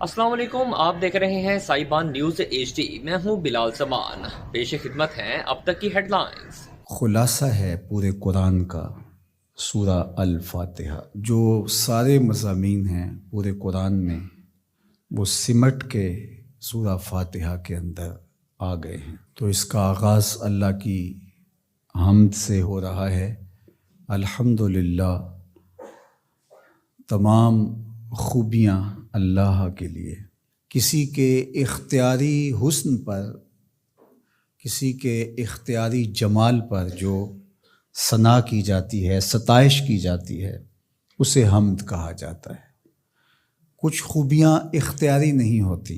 अस्सलाम वालेकुम, आप देख रहे हैं साइबान न्यूज़ HD। मैं हूं बिलाल समान। पेश खिदमत हैं अब तक की हेडलाइंस। खुलासा है पूरे कुरान का सूरा अल फातिहा। जो सारे मज़ामीन हैं पूरे कुरान में वो सिमट के सूरा फातिहा के अंदर आ गए हैं। तो इसका आगाज़ अल्लाह की हम्द से हो रहा है। अल्हम्दुलिल्लाह, तमाम खूबियाँ अल्लाह के लिए। किसी के इख्तियारी हुस्न पर, किसी के इख्तियारी जमाल पर जो सना की जाती है, सताइश की जाती है, उसे हम्द कहा जाता है। कुछ खूबियाँ इख्तियारी नहीं होती,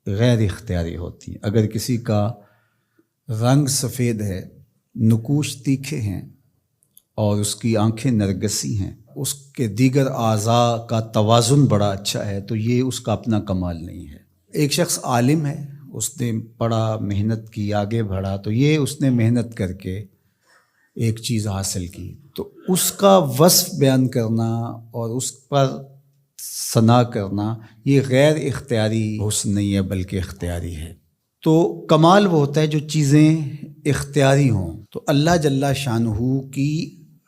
गैर इख्तियारी होती। अगर किसी का रंग सफ़ेद है, नुकूश तीखे हैं और उसकी आंखें नरगसी हैं, उसके दीगर आज़ा का तवाज़ुन बड़ा अच्छा है, तो ये उसका अपना कमाल नहीं है। एक शख्स आलिम है, उसने पढ़ा, मेहनत की, आगे बढ़ा, तो ये उसने मेहनत करके एक चीज़ हासिल की, तो उसका वस्फ़ बयान करना और उस पर सना करना ये गैर इख्तियारी हुस्न नहीं है बल्कि इख्तियारी है। तो कमाल वो होता है जो चीज़ें इख्तियारी हों। तो अल्लाह जल्ला शानहू की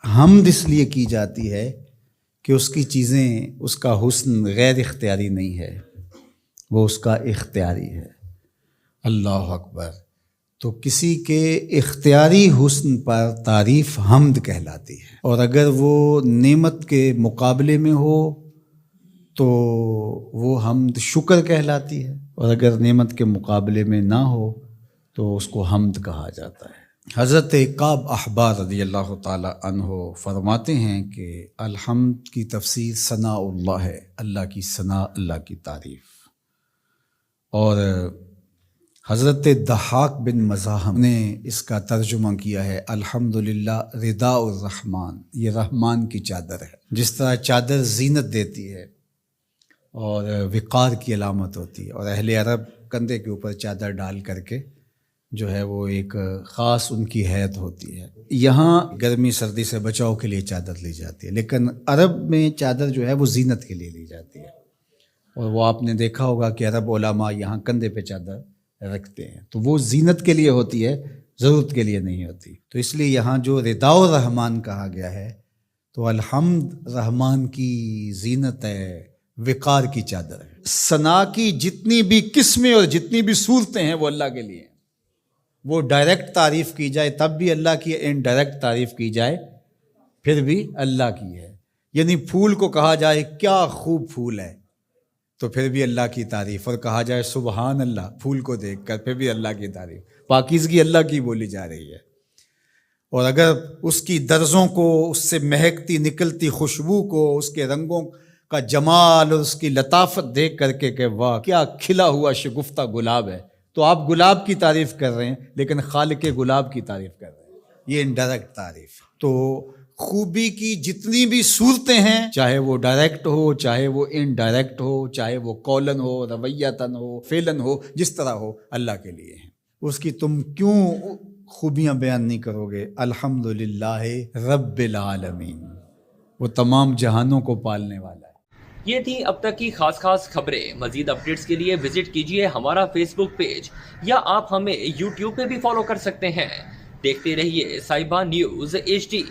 हम्द इसलिए की जाती है कि उसकी चीज़ें, उसका हुस्न गैर इख्तियारी नहीं है, वो उसका इख्तियारी है। अल्लाह अकबर। तो किसी के इख्तियारी हुस्न पर तारीफ़ हम्द कहलाती है, और अगर वो नेमत के मुकाबले में हो तो वो हम्द शुक्र कहलाती है, और अगर नेमत के मुकाबले में ना हो तो उसको हम्द कहा जाता है। हज़रत काब अहबार रज़ियल्लाहु ताला अन्हो फरमाते हैं कि अलहम्द की तफसीर सनाउल्लाह है, अल्लाह की सना, अल्लाह की तारीफ़। और हज़रत दहाक बिन मज़ाहम ने इसका तर्जुमा किया है, अल्हम्दुलिल्लाह रिदाउर रहमान, ये रहमान की चादर है। जिस तरह चादर ज़ीनत देती है और विक़ार की अलामत होती है, और अहले अरब कंधे के ऊपर चादर डाल करके जो है वो एक ख़ास उनकी हैत होती है। यहाँ गर्मी सर्दी से बचाव के लिए चादर ली जाती है, लेकिन अरब में चादर जो है वो ज़ीनत के लिए ली जाती है। और वो आपने देखा होगा कि अरब उलमा यहाँ कंधे पे चादर रखते हैं, तो वो ज़ीनत के लिए होती है, ज़रूरत के लिए नहीं होती। तो इसलिए यहाँ जो रिदाउर रहमान कहा गया है, तो अलहम्द रहमान की ज़ीनत है, विकार की चादर है। सना की जितनी भी किस्में और जितनी भी सूरतें हैं वो अल्लाह के लिए हैं। वो डायरेक्ट तारीफ़ की जाए तब भी अल्लाह की, इनडायरेक्ट तारीफ़ की जाए फिर भी अल्लाह की है। यानी फूल को कहा जाए क्या खूब फूल है, तो फिर भी अल्लाह की तारीफ़, और कहा जाए सुबहान अल्लाह फूल को देखकर, फिर भी अल्लाह की तारीफ़। पाकीज़गी अल्लाह की बोली जा रही है। और अगर उसकी दर्जों को, उससे महकती निकलती खुशबू को, उसके रंगों का जमाल और उसकी लताफत देख करके कि वाह क्या खिला हुआ शगुफ्ता गुलाब है, तो आप गुलाब की तारीफ़ कर रहे हैं लेकिन खालिक गुलाब की तारीफ़ कर रहे हैं। ये इनडायरेक्ट तारीफ़। तो खूबी की जितनी भी सूरतें हैं, चाहे वो डायरेक्ट हो, चाहे वो इनडायरेक्ट हो, चाहे वो कौलन हो, रवैयतन हो, फेलन हो, जिस तरह हो, अल्लाह के लिए है। उसकी तुम क्यों खूबियाँ बयान नहीं करोगे? अल्हम्दुलिल्लाह रब्बिल आलमीन, वो तमाम जहानों को पालने वाला है। ये थी अब तक की खास खबरें। मजीद अपडेट्स के लिए विजिट कीजिए हमारा फेसबुक पेज, या आप हमें YouTube पे भी फॉलो कर सकते हैं। देखते रहिए साइबान न्यूज़ HD।